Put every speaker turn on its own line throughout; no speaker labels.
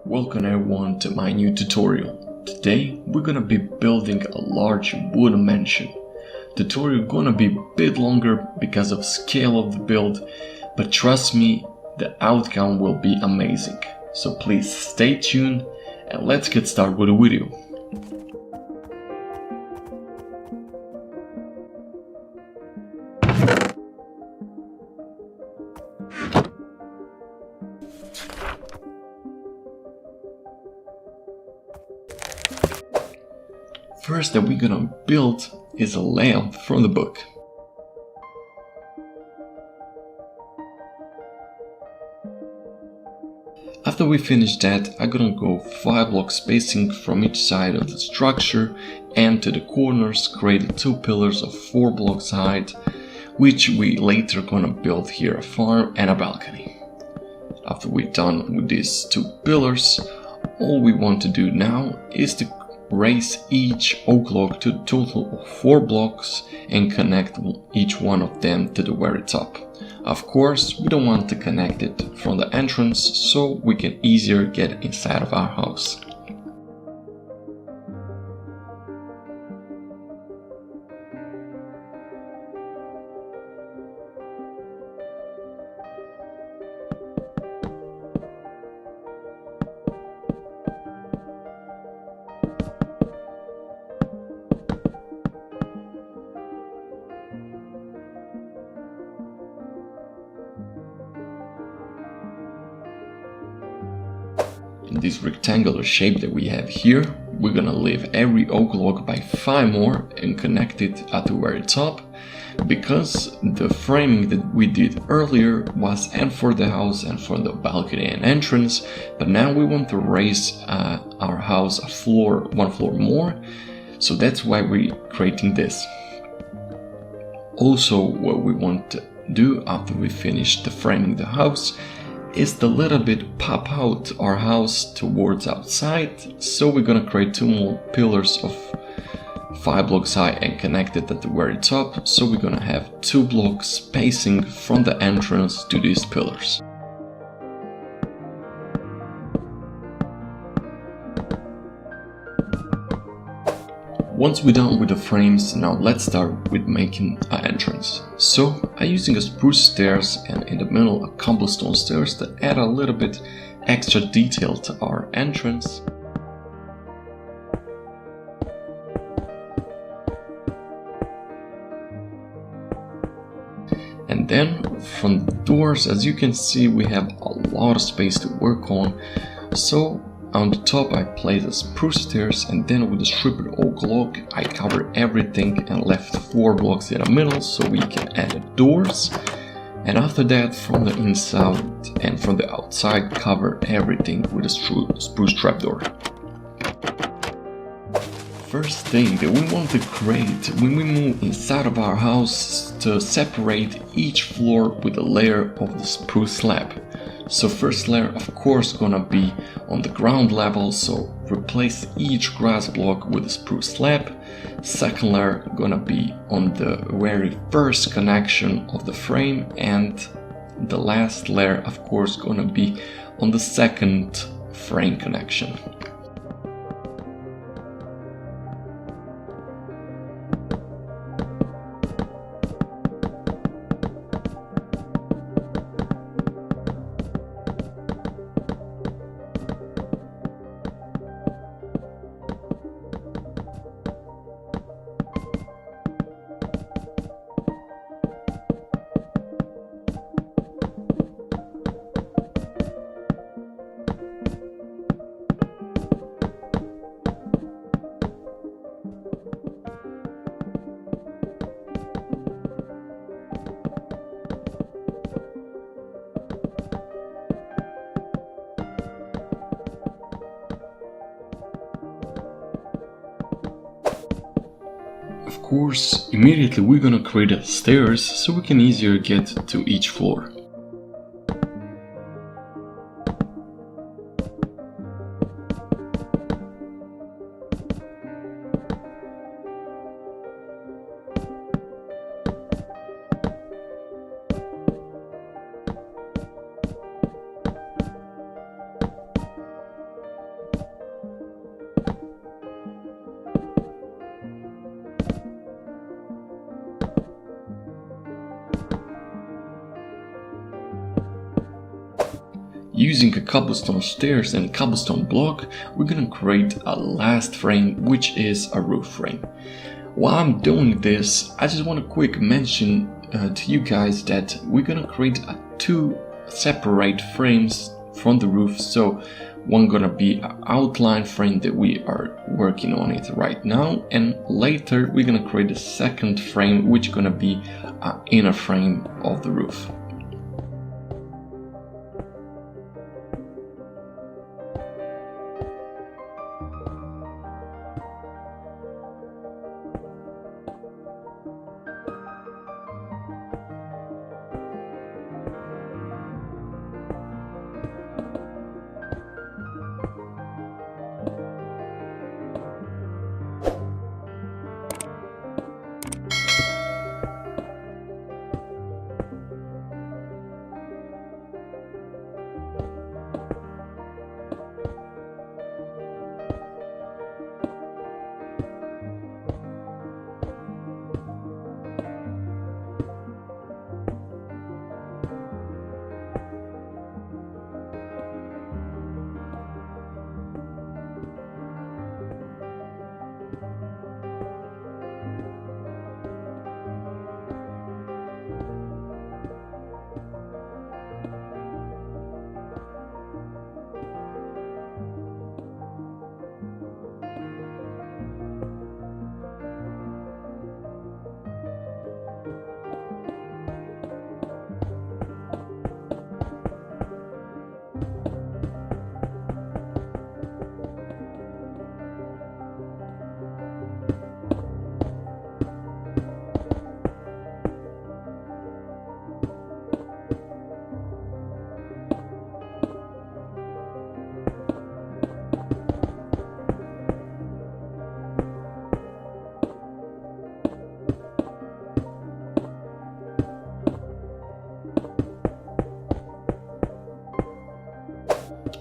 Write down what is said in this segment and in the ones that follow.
Welcome everyone to my new tutorial. Today we're gonna be building a large wooden mansion. Tutorial gonna be a bit longer because of scale of the build, but trust me, the outcome will be amazing. So please stay tuned and let's get started with the video. First that we're gonna build is a layout from the book. After we finish that, I'm gonna go 5 block spacing from each side of the structure and to the corners create 2 pillars of 4 blocks height, which we later gonna build here a farm and a balcony. After we're done with these 2 pillars, all we want to do now is to raise each oak log to a total of 4 blocks and connect each one of them to the very top. Of course, we don't want to connect it from the entrance, so we can easier get inside of our house. In this rectangular shape that we have here, we're gonna leave every oak log by 5 more and connect it at the very top, because the framing that we did earlier was and for the house and for the balcony and entrance, but now we want to raise our house one floor more, so that's why we're creating this. Also, what we want to do after we finish the framing the house is to little bit pop out our house towards outside, so we're gonna create 2 more pillars of 5 blocks high and connect it at the very top, so we're gonna have 2 blocks spacing from the entrance to these pillars. Once we're done with the frames, now let's start with making an entrance. So I'm using a spruce stairs and in the middle a cobblestone stairs to add a little bit extra detail to our entrance. And then from the doors, as you can see, we have a lot of space to work on. So on the top I placed a spruce stairs, and then with the stripped oak log I covered everything and left 4 blocks in the middle so we can add the doors. And after that, from the inside and from the outside, cover everything with a spruce trapdoor. First thing that we want to create when we move inside of our house is to separate each floor with a layer of the spruce slab. So first layer of course gonna be on the ground level, so replace each grass block with a spruce slab. Second layer gonna be on the very first connection of the frame, and the last layer of course gonna be on the second frame connection. Of course, immediately we're gonna create a stairs so we can easier get to each floor. using a cobblestone stairs and cobblestone block, we're gonna create a last frame, which is a roof frame. While I'm doing this, I just want to quick mention to you guys that we're gonna create two separate frames from the roof. So one gonna be an outline frame that we are working on it right now, and later we're gonna create a second frame which gonna be an inner frame of the roof.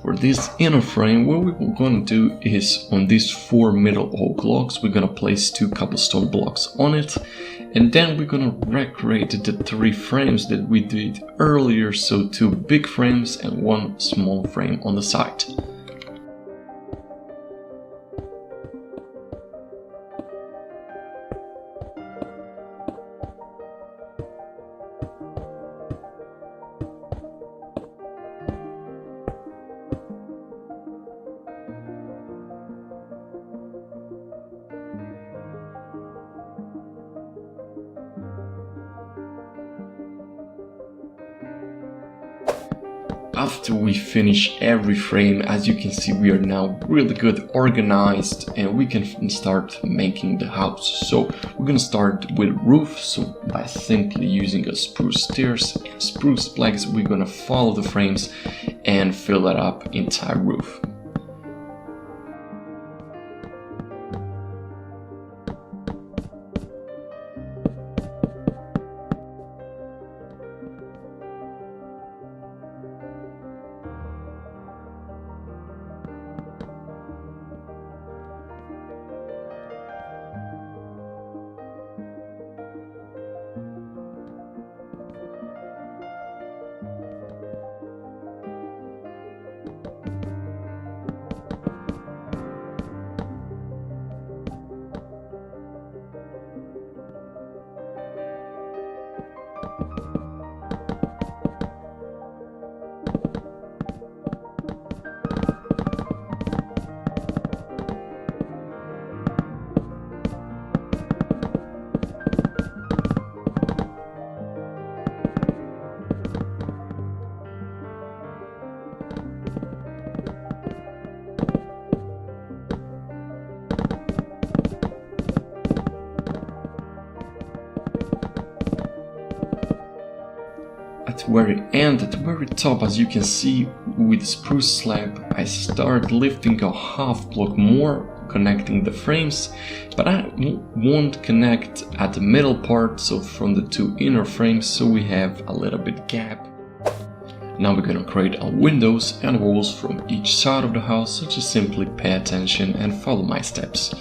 For this inner frame, what we're going to do is on these 4 middle oak logs, we're going to place 2 cobblestone blocks on it, and then we're going to recreate the 3 frames that we did earlier, so 2 big frames and 1 small frame on the side. After we finish every frame, as you can see, we are now really good organized and we can start making the house. So we're gonna start with roof. So by simply using a spruce stairs and spruce planks, we're gonna follow the frames and fill it up entire roof. At the very end, at the very top, as you can see with the spruce slab, I start lifting a half block more, connecting the frames, but I won't connect at the middle part, so from the 2 inner frames, so we have a little bit gap. Now we're gonna create our windows and walls from each side of the house, so just simply pay attention and follow my steps.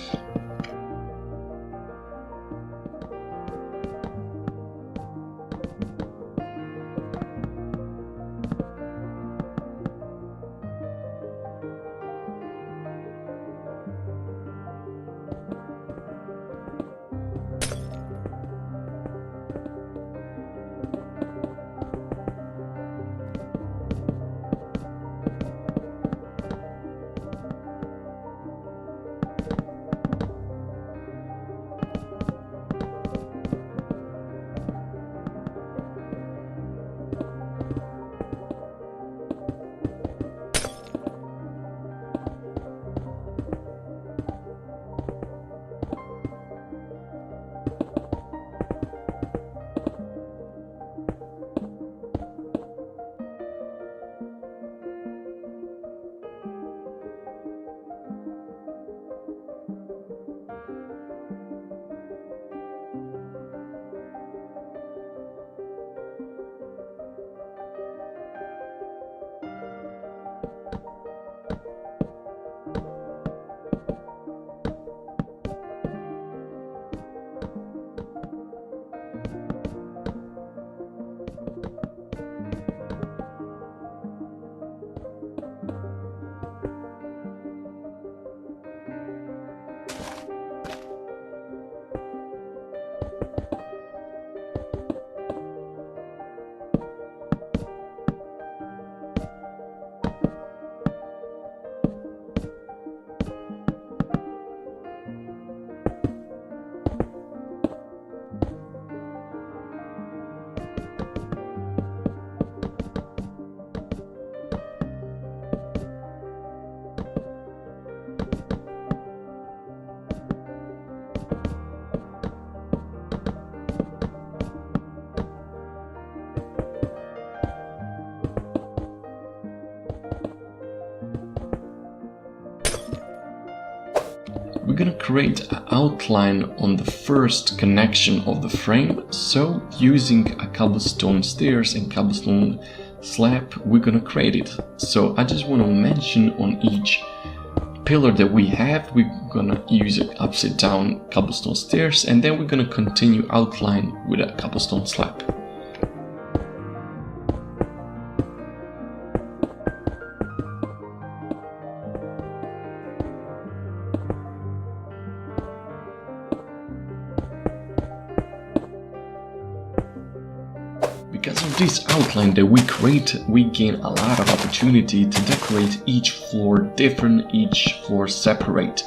we're gonna create an outline on the first connection of the frame. So using a cobblestone stairs and cobblestone slab, we're gonna create it. So I just want to mention on each pillar that we have, we're gonna use an upside down cobblestone stairs, and then we're gonna continue outline with a cobblestone slab. Because of this outline that we create, we gain a lot of opportunity to decorate each floor different, each floor separate.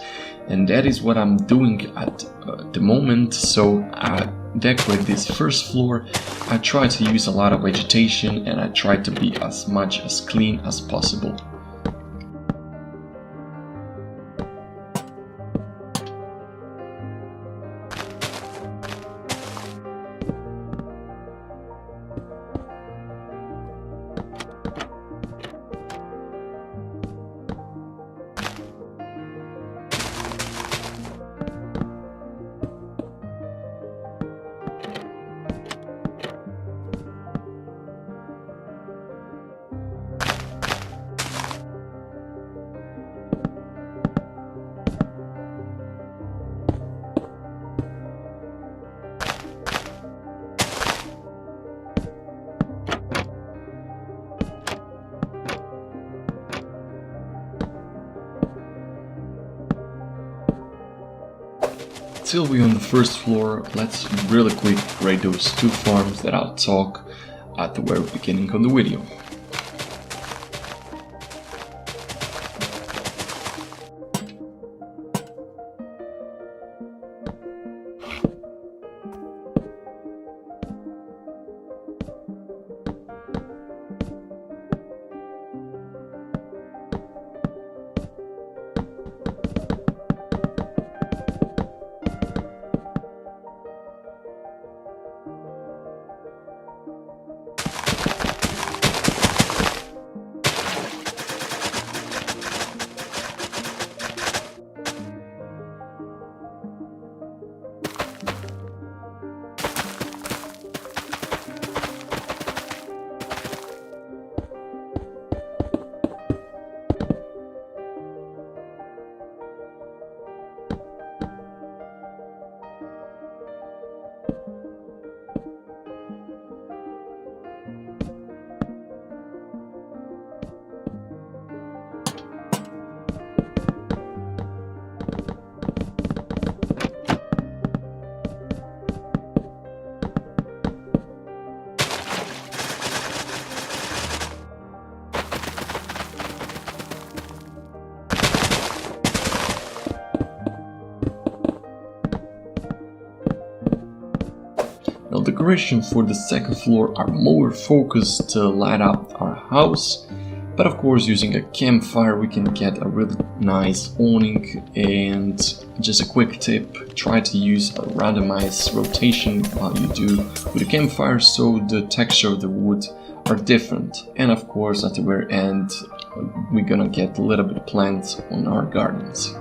And that is what I'm doing at the moment. So I decorate this first floor. I try to use a lot of vegetation and I try to be as much as clean as possible. Till we're on the first floor, let's really quick grade those two farms that I'll talk at the very beginning of the video. Now decoration for the second floor are more focused to light up our house, but of course using a campfire we can get a really nice awning. And just a quick tip, try to use a randomized rotation while you do with a campfire so the texture of the wood are different. And of course at the very end we're gonna get a little bit of plants on our gardens.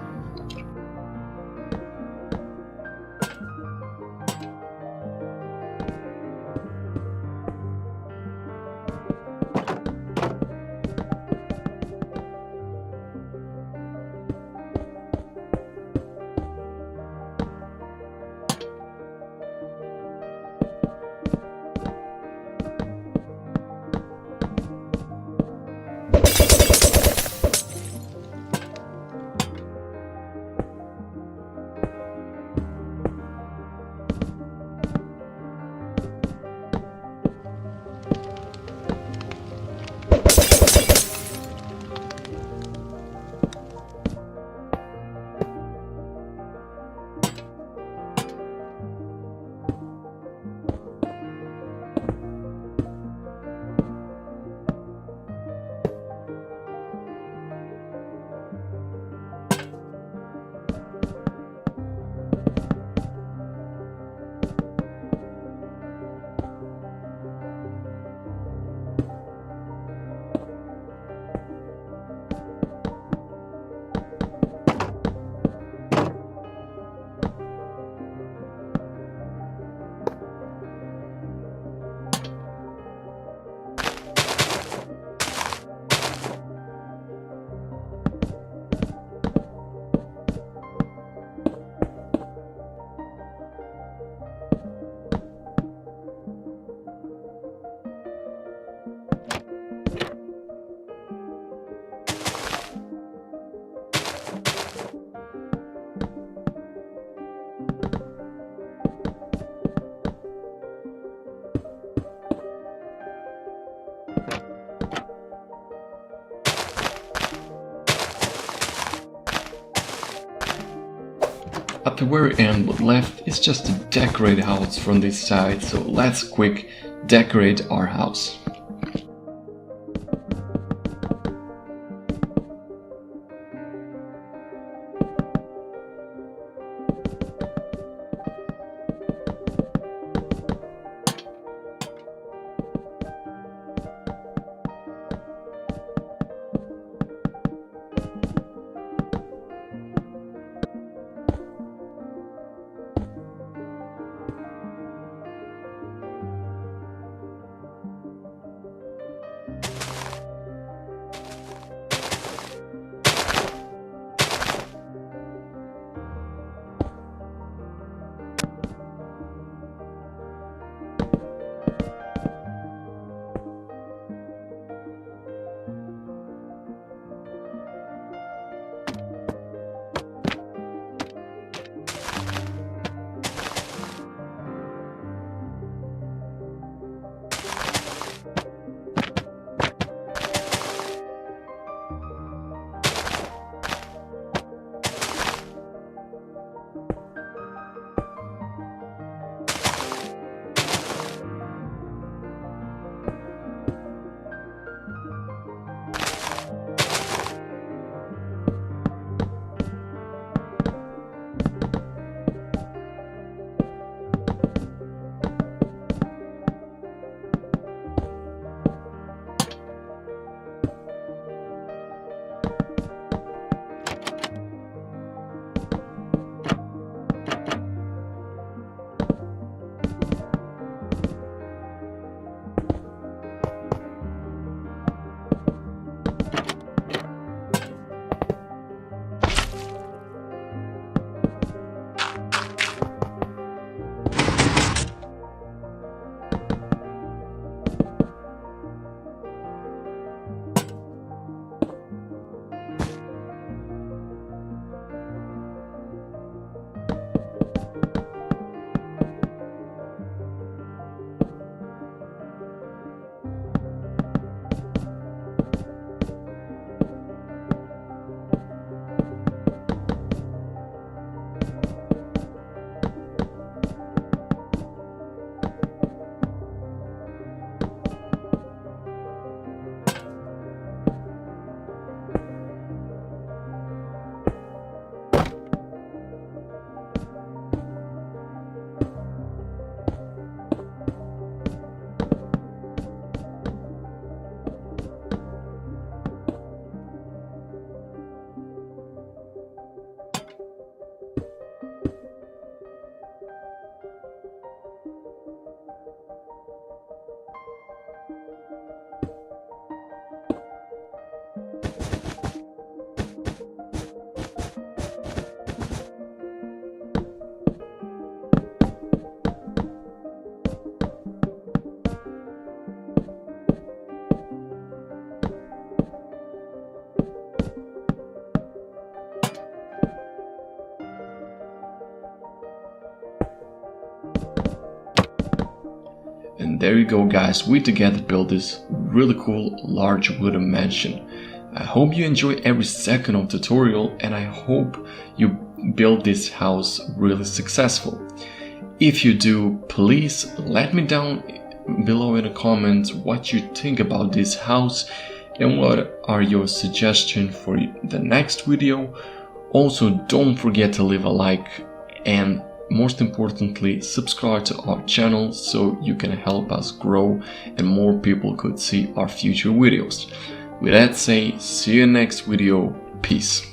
At the very end but left is just a decorated house from this side, so let's quick decorate our house. And there you go guys, we together built this really cool large wooden mansion. I hope you enjoy every second of the tutorial and I hope you build this house really successful. If you do, please let me down below in the comments what you think about this house and what are your suggestions for the next video. Also, don't forget to leave a like and most importantly subscribe to our channel so you can help us grow and more people could see our future videos. With that said, see you next video. Peace.